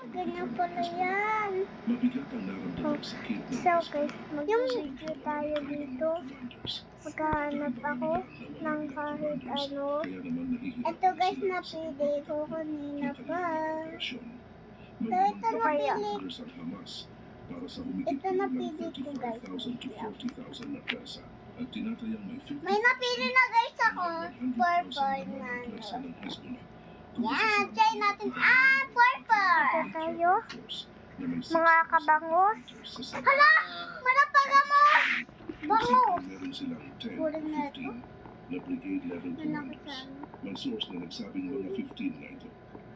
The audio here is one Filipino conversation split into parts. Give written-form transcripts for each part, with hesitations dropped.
ganyan pala yan. Mabigat ang naramdamang sakit ng So guys, mag-video tayo dito. Maghahanap ako ng kahit ano. Kaya naman nahihirapan Ito guys, sila napili ko kanina sa pa. operasyon. May So, ito limang napili. orders ang Hamas para sa humigit Ito ng napili ko, guys. 35,000 to 40,000 na pesa at tinatayang may 50,000 May napili na guys ako. Purple naman na. ang pesa ng Hezbollah. Yan, try natin. Purple. Ito tayo. Mga kabangos. Hala! Manapagamos! Bangus! Meron silang 10 Kulang na 15 na brigade level commanders. May source na nagsabing mga 15 na ito.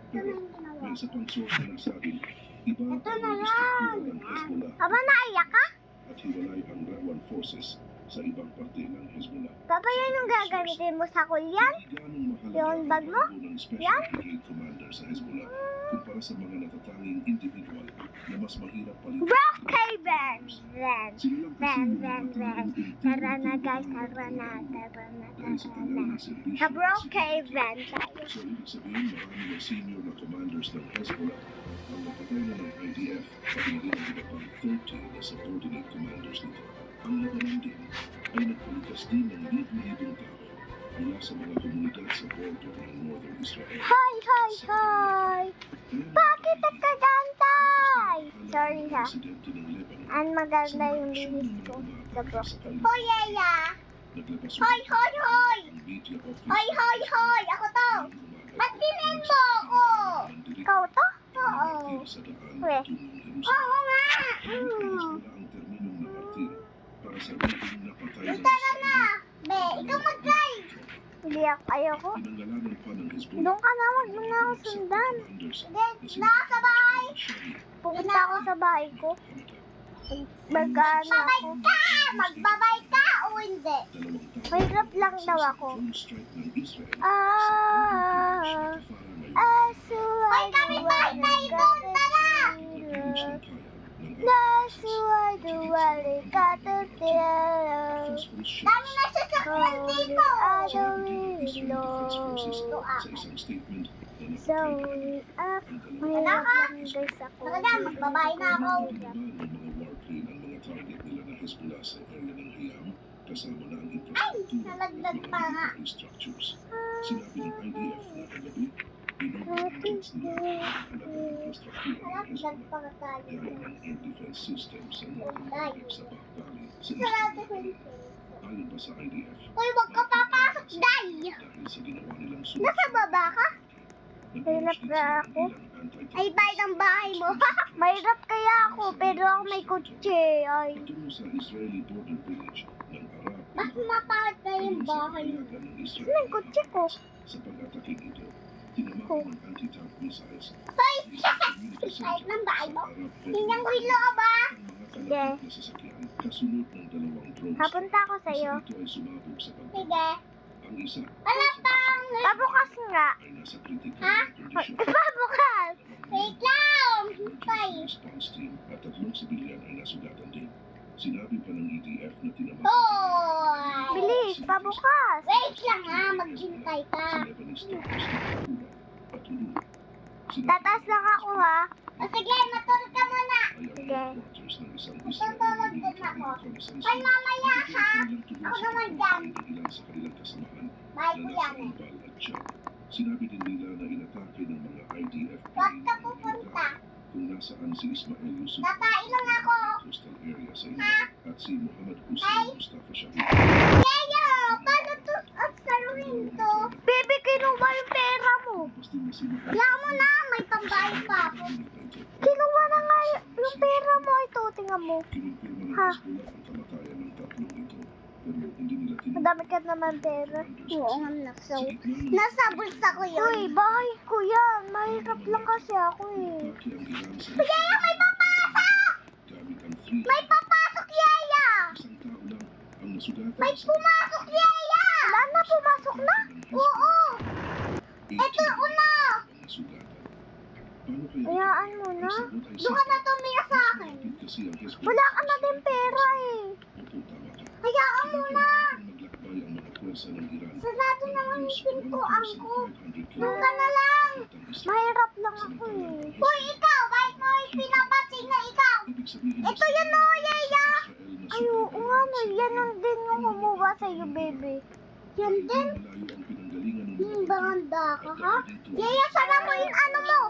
Pero may isa pang source na nagsabing iba ang Ito na struktura lang. ng Hezbollah Aba, naiyak ka? at hiwalay ang Rawan forces sa ibang parte ng Hezbollah. Papa, yan yung gagamitin mo sa kulyan? Hindi ganong mahalaga Yung ang bag mo? trabaho ng special Yan? brigade commander sa Hezbollah kumpara sa mga natatanging individual na mas mahirap palitan. Bro, kay Ben! Ben! Sila lang kasi Ben, yung Ben, mga Ben. taong Tara na ultimo guys, ang tara na, trabaho tara na, dahil sa tara tagal na. ng serbisyo Sa ng bro, security. kay Ben tayo. So, ibig sabihin, marami na senior na commanders ng Hezbollah ang napatay na ng IDF pati na rin ang iba pang 30 na subordinate commanders nito. Ang Lebanon din ay nagpalitas din ng libo-libong tao mula sa mga komunidad sa border ng Northern Israel. Hi, hi, hi! Bakit nagkagantay? Sorry ha. Presidente ng Lebanon, Ang maganda yung bihis ko sa bro. Hoy, Yaya! Hoy, hoy, hoy! Hoy, hoy, hoy! Ako to! Ba't dinin mo ako? Ikaw to? Oo. Weh. Oo nga! Uy, tara na! Be, ikaw mag-drive! Hindi ako, ayoko. Doon ka na, wag mo na ako sundan. Hindi, na sa bahay! Pupunta ako sa bahay ko. Magano ako. Magbabay ka o hindi? May rap lang daw ako. Hoy, kami bahay tayo doon! Tara! Nasuway-duwali ka tutira. Dami na sasakyan dito! So, mahirap lang guys ako. Talaga, magbabay na ako. Ay, nalaglag pa nga. Sinabi ng IDF na kagabi, Nalaglag Hezbollah pa nga tayo. gaya ng air defense system sa Northern Ay. Sabah Valley sa Sarado ko Israel. dito. Ayon pa sa IDF, Uy, wag ka papasok, Day! dahil sa ginawa nilang Nasa baba ka? Hirap na ako. Ay, bayad ang bahay mo. Mahirap kaya ako, pero ako may kutsi. Ay, Patungo sa Israeli border village ng Arab mas mapahal na yung bahay mo. ng Israel Saan yung kutsi ko? sa pag-ataking ito. Tinamaan ng anti-tank missiles Hoy! sa community Kahit center ng bahay mo. sa Arab Tingnan ko Federal yung loob, ah. ang mga kalapit na sasakyan kasunod ng dalawang drones. Papunta ako sa'yo. Isa ito ay sumabog sa pagtama. Sige. Ang isa Wala pang... Pabukas nga. ay nasa critical Ha? na kondisyon. Pabukas! Wait lang! Hintay. Emergency response team at 3 sibilyan ay nasugatan din. Sinabi pa ng EDF na tinamaan Hoy! Bilis, pabukas! Wait lang ha, maghintay ka. sa Lebanese troops na Hula at Ulul. Tataas lang ako ha. O sige, matul ka muna. Sige. Tutulog din ako. Hoy, mamaya ha. Ako naman dyan. Bye ko yan eh. Sinabi din nila na inatake ng mga IDF Huwag ka pupunta. kung nasaan si Ismail Yusuf Kakain lang ako. coastal area sa Iraq at si Muhammad Hussein Mustafa Shahid. Yaya, paano to at saluhin to? Baby, kinuha yung pera mo. Kaya mo na, may pambayad pa ako. Kinuha na nga yung pera mo. Ito, tingnan mo. Kinumpirma ng Ha? Hezbollah ang kamatayan ng tatlong ito pero hindi nila Madami ka naman pera. Oo nga, nasa bulsa ko yun. Uy, bahay ko yan. Mahirap lang kasi ako eh. Yaya, may papasok! May papasok, Yaya! May pumasok, Yaya! Wala na, pumasok na? Oo! Ito, una! Hayaan mo na. Doon ka na tumira sa akin. Wala ka na din pera eh. Hayaan mo na. Sarado na lang yung pintuan ko. Doon ka na lang. Mahirap lang ako eh. Hoy, ikaw! sabihin Ito yan o, Yaya! Ay, oo Ay, nga no, yan ang din yung kumuha sa'yo, baby. Yan din? Banda ka, ha? Yaya, sana mo yung ano mo!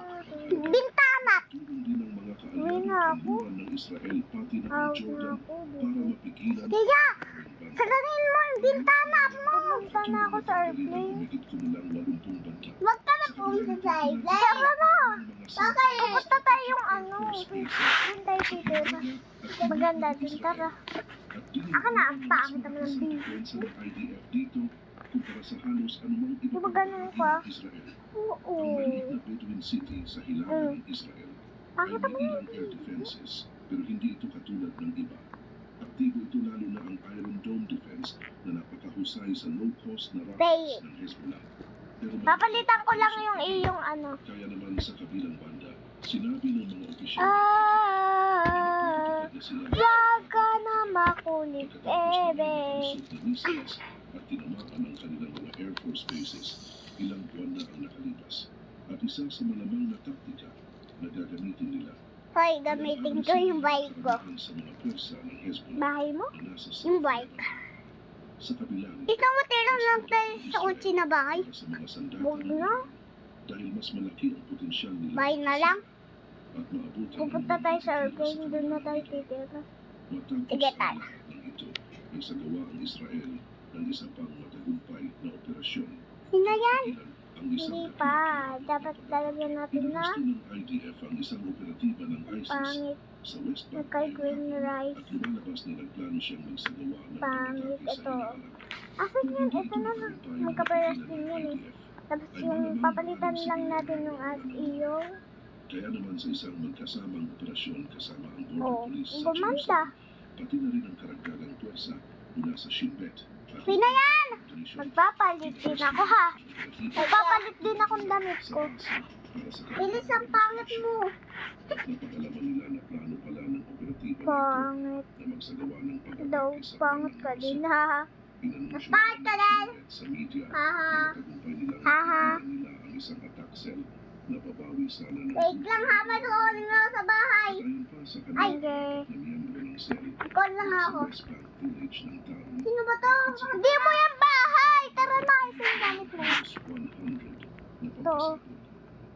Bintana! Uwi na ako. Yaya! Salarin mo yung bintana mo! Bintana ako sa airplane. Huwag ka na pumunta sa airplane. Tara na! Bakit? Pupunta tayong ano. Doon tayo titira. Maganda din, tara. Ako na, ang pangit naman ng baby. Di ba ganun ka? Oo. Ang maliit na Bedouin city sa hilaga ng Israel ay Bakit naman may ilang air defenses pero hindi ito katulad ng iba. Aktibo ito lalo na ang Iron Dome defense na napakahusay sa low-cost na rockets ng Hezbollah. Pero Papalitan ko lang yung iyong ano. kaya naman sa kabilang banda, sinabi ng mga opisyal Ah, na sila wag ka na makulit, pagkatapos ng ebe. mga na missiles at tinamaan ang kanilang mga Air Force bases. Ilang buwan na ang nakalipas. At isa sa malamang na taktika na gagamitin nila Hoy, gamitin ko yung bike ko. sa mga pwersa ng Hezbollah Bahay mo? na nasa Yung bike. sa kabila nito, Ikaw mo tira lang tayo sa kutsi na bahay. para sa mga sandata Huwag ng na. dahil mas malaki ang potensyal nila Bahay na lang. at maabutan Pupunta tayo sa airplane, doon na tayo titira. Matapos Sige, ang tayo. lahat ng ito ay sagawa ang Israel ng isa pang matagumpay na operasyon. Hindi na yan. Ilan ang isang Hindi pa. Dapat talagyan natin na. Ginagusto ng IDF ang isang operatiba ng ISIS Pangit. sa West Bank Nagkay green rice. at lumalabas na nagplano siyang magsagawa ng Pangit pag-atake sa ito. hinaharap. Asan yan? Ito na lang. Magkaparas din yun eh. Tapos yung papalitan lang natin yung at iyong. Kaya naman sa isang magkasamang operasyon kasama ang border Oh, police sa gumanda. Jerusalem, pati na rin ang karagdagang pwersa mula sa Shin Bet. at Uwi na yan! Tunisia. Magpapalit din ako ha. Magpapalit din akong damit ko. Para sa Bilis ang pangit mo. napakalaman nila na plano pala ng operatiba na Pangit. ito na magsagawa ng Daw, pag-atake sa pangit ka din ha. Inanunsyo Pangit ka din. sa media Haha. na natagumpay nilang Haha. natanggihan nila ang isang attack cell na babawi sana ng Wait lang ha, matuloy na ako sa bahay. Ayon pa sa Ay, kanilang girl. na miyembro ng cell Call lang sa ako. West Bank village ng town. Sino ba to? Hindi mo yan bahay! Tara na, ito yung gamit mo. Halos 100 na Ito. pagkasabot.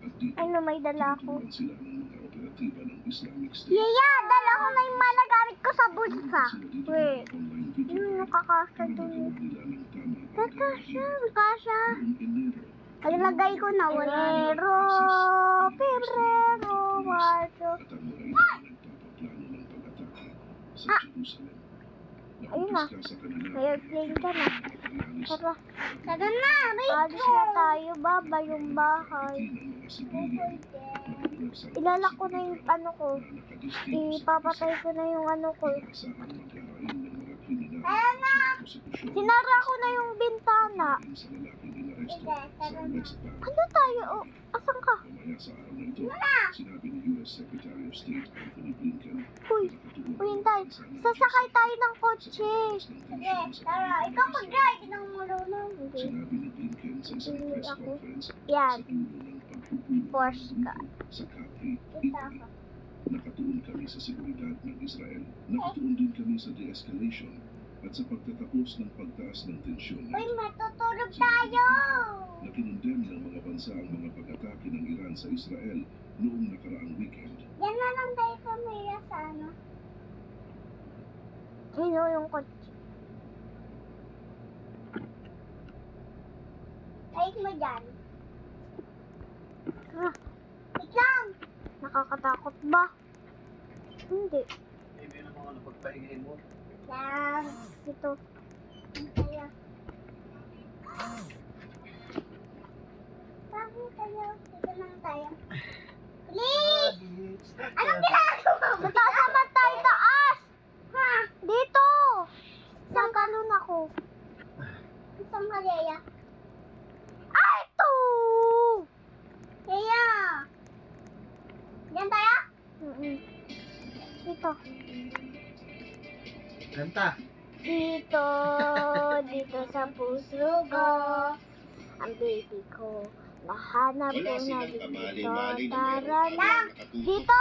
At dito, Ano, may dala ako. tinuturuan sila ng mga operatiba ng Islamic State. Yaya, dala ko na yung mga nagamit ko sa bulsa. Sila dito Wait. ng online video Yung guide nakakasa para dun. magawin nila ng tama ang Teka siya, kasha. Noong Enero, Paglagay ko na Enero, Pebrero, Marso. at ang mga ito ay nagpapaplano ng pag-atake sa Jerusalem. Ayun na. Nakumpis sa kanila May airplane ka na. materialis Tara. Tara na, alis na tayo, baba yung bahay. ng mga sibilyan at mga pwersa ng Ilalak ko na yung ano ko. na nakadistinto sa Ipapatay ko na yung ano ko. inaasahang maghahain ng mga kriminal sa prosekusyon Sinara ko na yung bintana. dahil sa lalaking inaresto sa West Bank. Ano tayo? Oh, asan ka? Mamaya sa araw na ito, sinabi ni U.S. Secretary of State Anthony Blinken Uy, na nakatuon uy, ang tayo. bansa ng Sasakay tayo ng sa kotse. pagtaas ng tensyon sa Pilipinas. mag-drive ng marunong. Hindi. Sinabi ni Blinken sa isang Hindi press ako. conference Yan. sa dulo ng pagpupulong Force ng ka. mundo sa Capri, Italy. Nakatuon kami sa seguridad ng Israel. Nakatuon din kami sa de-escalation at sa pagtatapos ng pagtaas ng tensyon Uy, matutulog tayo! na kinundem ng mga bansa ang mga pag-atake ng Iran sa Israel noong nakaraang weekend. Yan na lang tayo pamilya sa ano. Sino yung kotse? Ayos mo dyan. Ah, wait lang! Nakakatakot ba? Hindi. Hindi na mga napagpahingahin mo. Yan. Ito. Kaya. Bakit tayo? Dito lang tayo. Please! Anong ginagawa mo? Matasama tayo taas! Ha? Dito! Isang kalon ako. Isang kaleya. Ay, ito! Kaya! Diyan tayo? Dito. Kanta. Dito, dito sa puso ko, ang baby ko. Nahanap ko na dito. Tara lang! Dito!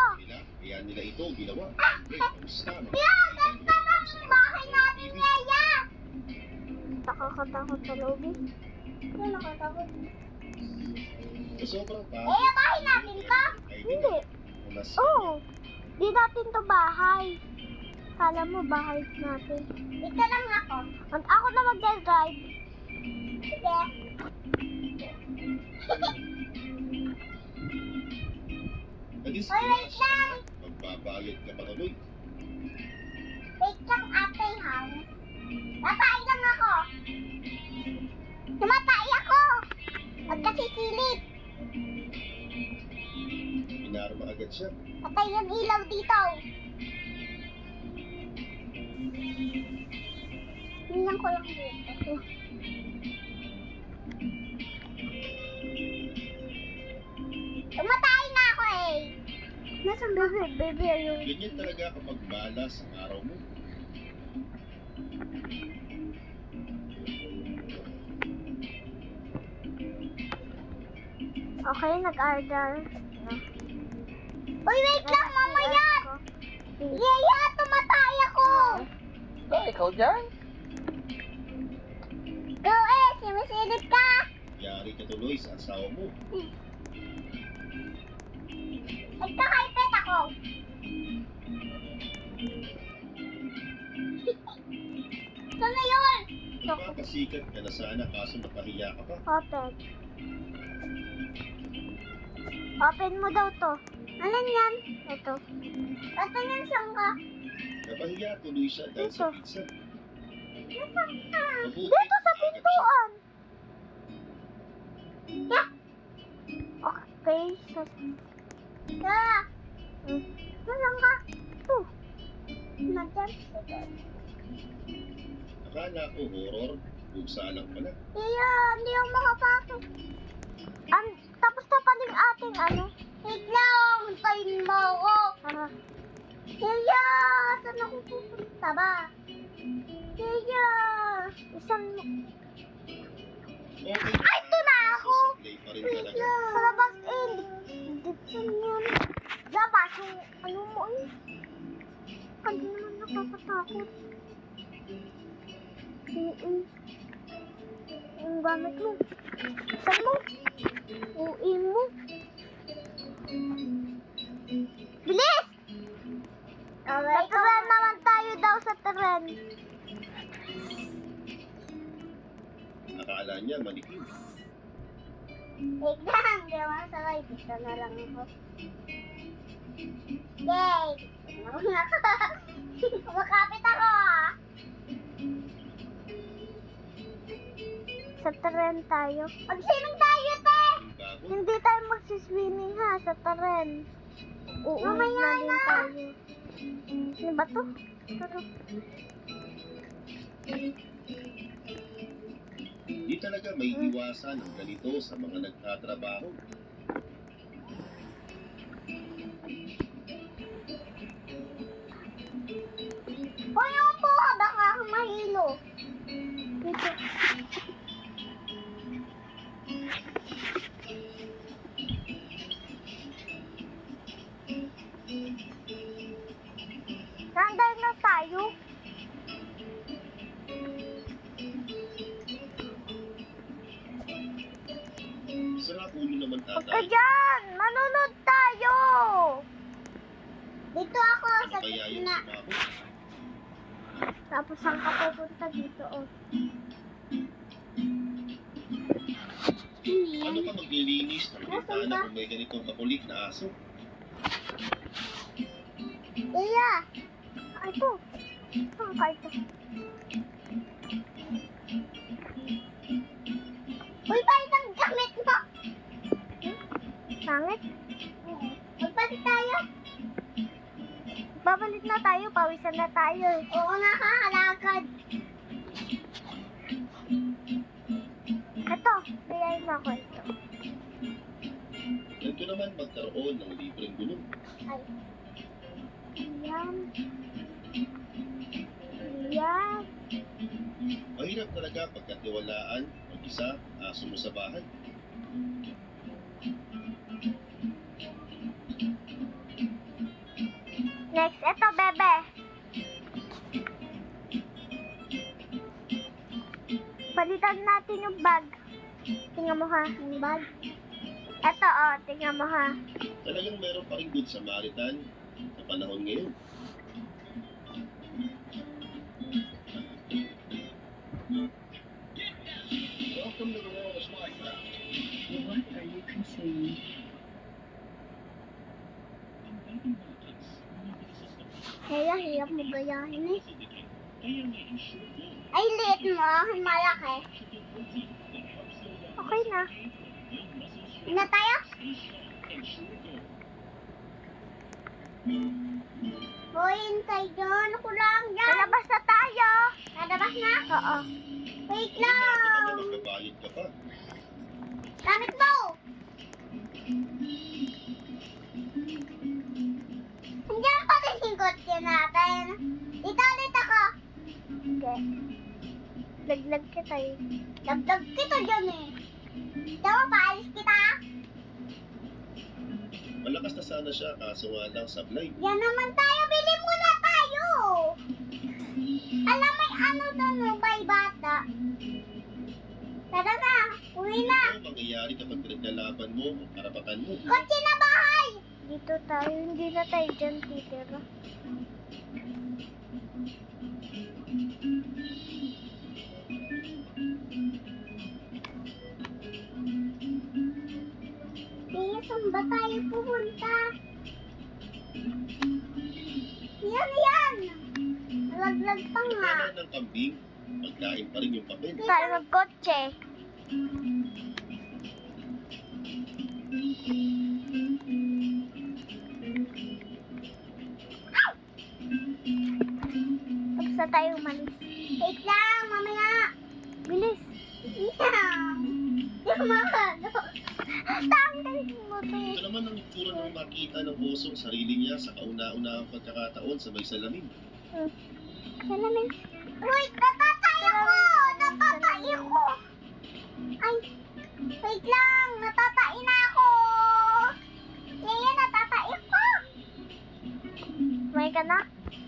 Kaya nila ito ginawa. Kamusta? Yeah, ganda ng bahay natin, Yaya! Nakakatakot sa loob eh. Ano nakatakot? Sa sobrang Eh, bahay natin to? Hindi. Oo. Di natin to bahay. Kala mo bahay natin. Dito lang ako. Ako na mag-drive. Sige. Hoy, wait lang! Magbabayad ka pa tuloy. Wait lang, ate, ha? Matay lang ako. Namatay ako. Huwag kasi silip. Pinarma agad siya. Patay yung ilaw dito. Tingnan ko lang dito. Tumatay na ako eh. Nasaan bebe yung... Ganyan talaga kapag malas ang araw mo. Okay, nag-order. Uy, wait lang, mamaya! Yaya, tumatay ako! Ikaw dyan? Go sumisilip ka! Yari ka tuloy sa asawa mo. Nagkakaipit ako. Saan na yun? Napakasikat ka na sana kaso nakahiya ka pa. Open. Open mo daw to. Alin yan? Ito. Ito yan, saan ka? Napahiya tuloy siya dahil sa Dito. pizza. Nasaan ka? Mabuti, Dito sa agad siya. pintuan. Yeah. Okay. Nasaan ka? Ito. Nandiyan. Akala ko horror, bugsa lang pala. Iya, hindi ako makapasok. Tapos na pala yung ating ano. Wait lang, hintayin mo ako. Iya, saan ako pupunta ba? Iya, isang... Okay, Ay, ito na ako! sasablay pa rin talaga. Sa labas eh, dito yun. Labas yung ano mo eh. Hindi naman nakakatakot. Yung gamit mo. Saan mo? Uwi mo. Bilis! Sa tren naman tayo daw sa tren. Akala niya manikin. Wait lang, di ako masakay. Dito na lang ako. Yay! Kumakapit ako ah. Sa tren tayo. Mag-swimming tayo, te! Bago, Hindi tayo magsiswimming ha, sa tren. Uuwi na din tayo. Ano ba to? Tara. di talaga may iwasan ang ganito sa mga nagtatrabaho. Hoy, yung po, baka ako mahilo. Dito. Nandun na tayo. Sarap ulo naman Huwag ka tatay. dyan! Manunod tayo! Dito ako sa Kaya yung gitna. sumako. Tapos saan ka pupunta dito, oh. Ano ka maglilinis ng Nasaan bintana ba? kung may ganitong kakulit na aso? Iya! Ito. Saan ka ito? Uy, bakit ang gamit mo? Pangit? Magpalit tayo. Babalik na tayo, pawisan na tayo. Oo, nakakalakad. Ito, biyayin mo ako ito. Ganito naman magkaroon ng libreng gulong. Ay. Yan. Yan. Mahirap talaga pagkatiwalaan mag-isa aso mo sa bahay. Next, ito, bebe. Palitan natin yung bag. Tingnan mo ha, yung bag. Ito, oh, tingnan mo ha. Talagang meron pa rin good Samaritan sa panahon ngayon. Welcome to the world of Minecraft. What are you consuming? Kaya, hirap mo gayahin eh. Ay, liit mo, malaki. Okay na. Na tayo? Boy, hintay dyan. Ako lang dyan. Lalabas na tayo. Lalabas na? Oo. Wait lang. Magbabayad ka pa. Gamit mo. Andiyan pa rin yung kotse natin. Dito ulit ako. Okay. Laglag kita eh. Laglag kita dyan eh. Dito mo, paalis kita. Malakas na sana siya kaso nga lang sablay. Yan naman tayo, bili muna tayo. Alam mo yung ano doon mo, bay bata. Tara na, uwi na. Ano mangyayari kapag pinaglalaban mo ang karapatan mo? Kotse na bahay. Dito tayo, hindi na tayo dyan titira. Kaya saan ba tayo pupunta? Yan! Laglag pa nga. Kailangan ng kambing, pagkain pa rin yung papel. Tayo magkotse. Tapos na tayo umalis. Wait lang, mamaya. Bilis. Yan. Yung mga tanggal mo to. Ito naman ang itsura ng makita ng osong sarili niya sa kauna-unahang pagkakataon sa may salamin. Salamin. Wait, natatay ako! Natatay ako! Ay, wait lang! Natatay na ako! Kaya natatay ako! May ka na?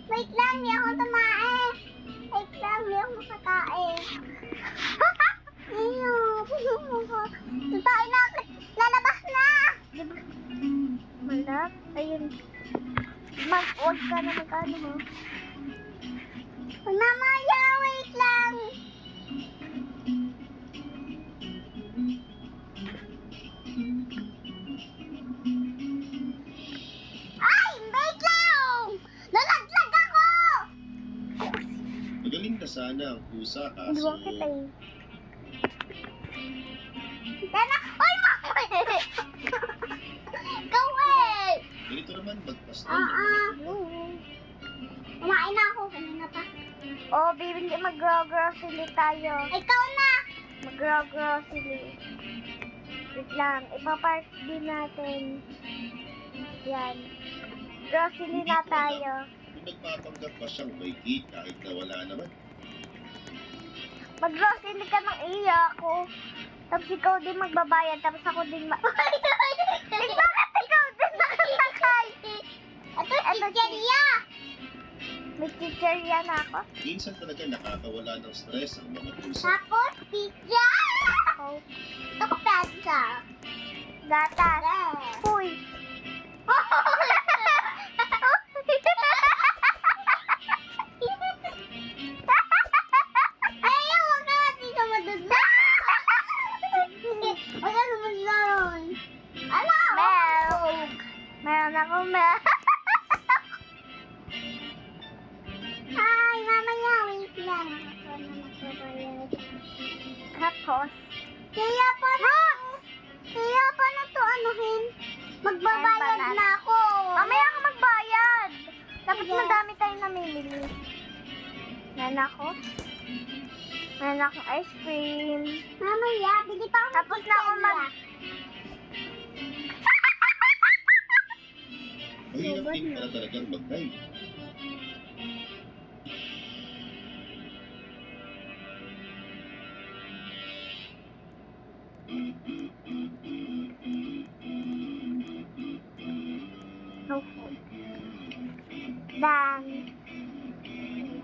Wait lang, di ako tumae. Wait lang, di ako makatae. Ayun. Tayo na! Lalabas na! Malap? Ayun. Mag-on ka na mag-ano mo. Mamaya, wait lang. Ay, wait lang! Nalaglag ako! Magaling na sana ang pusa kaso Iwan kita eh. Tara! Ay, mama! Ikaw eh! ganito naman magpastol. Kumain na ako kanina pa. Oh, bibili mag-grocery tayo. Ikaw na! Mag-grocery. Wait lang, ipapark din natin. Yan. Grocery na tayo. Kung nagpapanggap pa siyang may gate kahit na wala naman. Mag-grocery ka ng iya ako. Tapos ikaw din magbabayad, tapos ako din bakit ikaw din nakasakay? Ito, chicheria! May chicheria na ako. Minsan talaga nakakawala ng stress ang mga pusa. Tapos, pizza! Ito ko pizza. Gatas. Uy. Ayaw, wag na natin sumunod na. Wag na sumunod na ron. Ano? Meron ako milk. Hi, mamaya, wait lang. Ako na magbabayad. Tapos, kaya pa na to anuhin. Magbabayad na ako. Mamaya ka magbayad. Dapat madami tayong namimili. Meron ako. Meron akong ice cream. Mamaya, bili pa ako. Tapos na ako Mahirap din pala talagang mag-drive. No food. Dan.